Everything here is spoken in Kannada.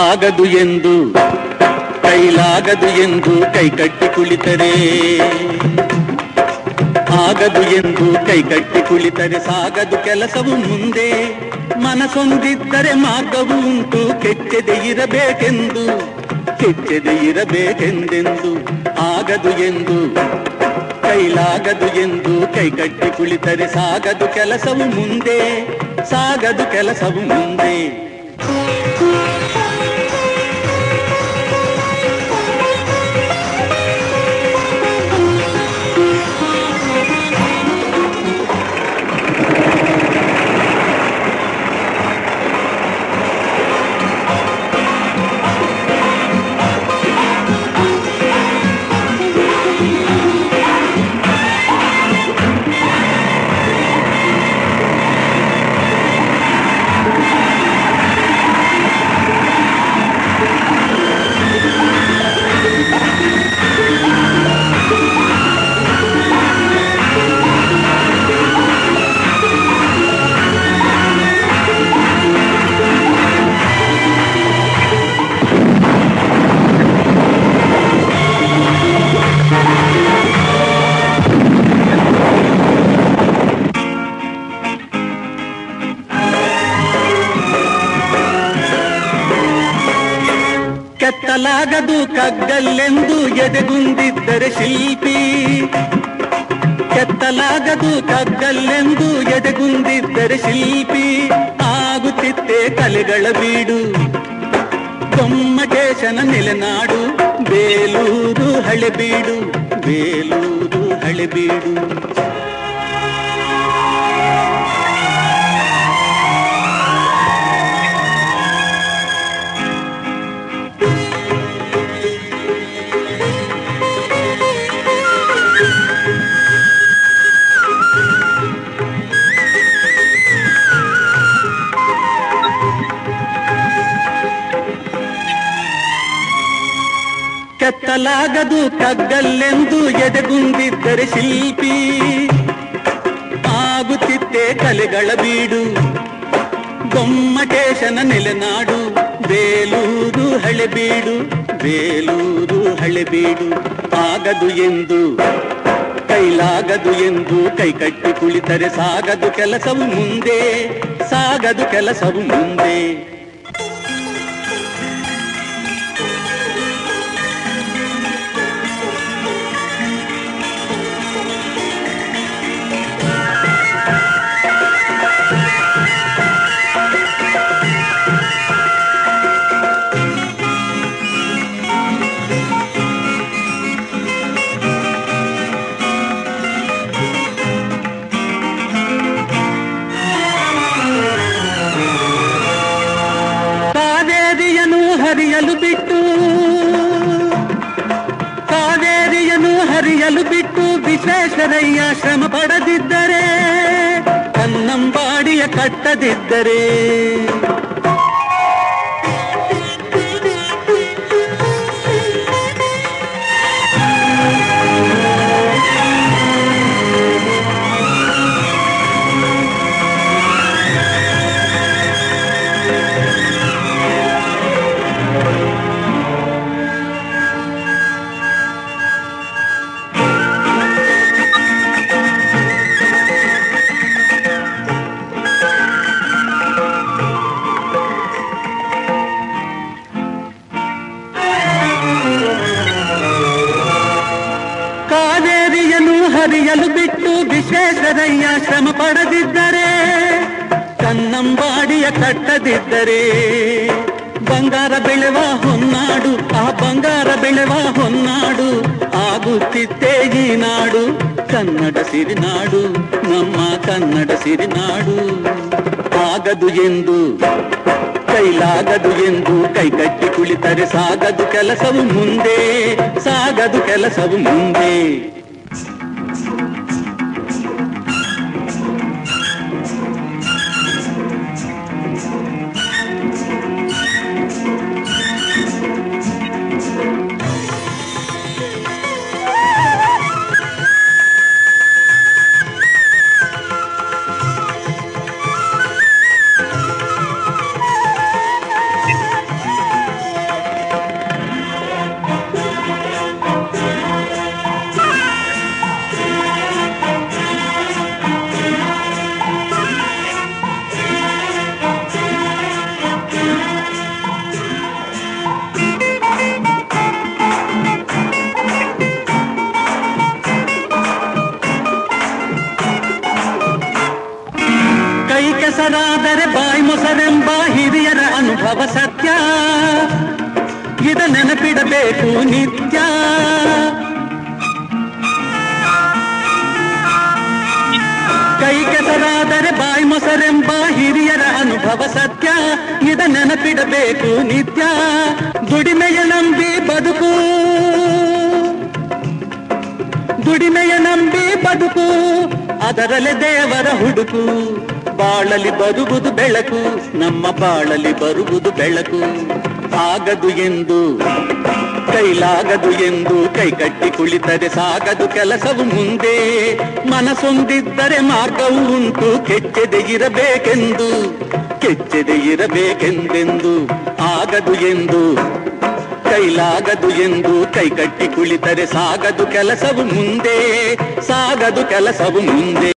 ಆಗದು ಎಂದು ಕೈಲಾಗದು ಎಂದು ಕೈಕಟ್ಟಿ ಕುಳಿತರೆ, ಆಗದು ಎಂದು ಕೈಕಟ್ಟಿ ಕುಳಿತರೆ ಸಾಗದು ಕೆಲಸವು ಮುಂದೆ. ಮನಸೊಂದಿದ್ದರೆ ಮಾರ್ಗವು ಉಂಟು, ಕೆಚ್ಚದೆ ಇರಬೇಕೆಂದು ಕೆಚ್ಚದೆ ಇರಬೇಕೆಂದೆಂದು. ಆಗದು ಎಂದು ಕೈಲಾಗದು ಎಂದು ಕೈಕಟ್ಟಿ ಕುಳಿತರೆ ಸಾಗದು ಕೆಲಸವು ಮುಂದೆ, ಸಾಗದು ಕೆಲಸವು ಮುಂದೆ. ಕೆತ್ತಲಾಗದು ಕಗ್ಗಲ್ಲೆಂದು ಎದೆಗುಂದಿದ್ದರೆ ಶಿಲ್ಪಿ, ಕೆತ್ತಲಾಗದು ಕಗ್ಗಲ್ಲೆಂದು ಎದೆಗುಂದಿದ್ದರೆ ಶಿಲ್ಪಿ. ಆಗುತ್ತಿತ್ತೆ ಕಲೆಗಳ ಬೀಡು, ಗೊಮ್ಮಟೇಶನ ನೆಲೆನಾಡು ಬೇಲೂರು ಹಳೆಬೀಡು, ಬೇಲೂರು ಹಳೆಬೀಡು. ಕೆತ್ತಲಾಗದು ಕಗ್ಗಲ್ಲೆಂದು ಎದೆಗುಂದಿದ್ದರೆ ಶಿಲ್ಪಿ. ಆಗುತ್ತಿತ್ತೆ ಕಲೆಗಳ ಬೀಡು, ಗೊಮ್ಮಟೇಶನ ನೆಲೆನಾಡು ಬೇಲೂರು ಹಳೆಬೀಡು, ಬೇಲೂರು ಹಳೆಬೀಡು. ಆಗದು ಎಂದು ಕೈಲಾಗದು ಎಂದು ಕೈಕಟ್ಟಿ ಕುಳಿತರೆ ಸಾಗದು ಕೆಲಸವು ಮುಂದೆ, ಸಾಗದು ಕೆಲಸವು ಮುಂದೆ. ಹರಿಯಲು ಬಿಟ್ಟು ಕಾವೇರಿಯನ್ನು ಹರಿಯಲು ಬಿಟ್ಟು ವಿಶ್ವೇಶ್ವರಯ್ಯ ಶ್ರಮ ಪಡದಿದ್ದರೆ, ಕನ್ನಂಬಾಡಿಯ ಕಟ್ಟದಿದ್ದರೆ, ಹರಿಯಲು ಬಿಟ್ಟು ವಿಶ್ವೇಶ್ವರಯ್ಯ ಶ್ರಮ ಪಡದಿದ್ದರೆ, ಕನ್ನಂಬಾಡಿಯ ಕಟ್ಟದಿದ್ದರೆ, ಬಂಗಾರ ಬೆಳೆವ ಹೊನ್ನಾಡು ಆ ಬಂಗಾರ ಬೆಳೆವ ಹೊನ್ನಾಡು ಆಗುತ್ತಿತ್ತೇ ಈ ನಾಡು, ಕನ್ನಡ ಸಿರಿನಾಡು ನಮ್ಮ ಕನ್ನಡ ಸಿರಿನಾಡು. ಆಗದು ಎಂದು ಕೈಲಾಗದು ಎಂದು ಕೈಕಟ್ಟಿ ಕುಳಿತರೆ ಸಾಗದು ಕೆಲಸವು ಮುಂದೆ, ಸಾಗದು ಕೆಲಸವು ಮುಂದೆ. ಸತ್ಯ, ಇದ ನೆನಪಿಡಬೇಕು ನಿತ್ಯ. ಕೈ ಕೆಸರಾದರೆ ಬಾಯಿ ಮೊಸರೆಂಬ ಹಿರಿಯರ ಅನುಭವ ಸತ್ಯ, ಇದ ನೆನಪಿಡಬೇಕು ನಿತ್ಯ. ದುಡಿಮೆಯ ನಂಬಿ ಬದುಕು, ದುಡಿಮೆಯ ನಂಬಿ ಬದುಕು, ಅದರಲ್ಲೇ ದೇವರ ಹುಡುಕು. ಬಾಳಲಿ ಬರುವುದು ಬೆಳಕು, ನಮ್ಮ ಬಾಳಲಿ ಬರುವುದು ಬೆಳಕು. ಆಗದು ಎಂದು ಕೈಲಾಗದು ಎಂದು ಕೈ ಕಟ್ಟಿ ಕುಳಿತರೆ ಸಾಗದು ಕೆಲಸವು ಮುಂದೆ. ಮನಸೊಂದಿದ್ದರೆ ಮಾರ್ಗವು ಉಂಟು, ಕೆಚ್ಚದೆ ಇರಬೇಕೆಂದು, ಕೆಚ್ಚದೆ ಇರಬೇಕೆಂದೆಂದು. ಆಗದು ಎಂದು ಕೈಲಾಗದು ಎಂದು ಕೈ ಕಟ್ಟಿ ಕುಳಿತರೆ ಸಾಗದು ಕೆಲಸವು ಮುಂದೆ, ಸಾಗದು ಕೆಲಸವು ಮುಂದೆ.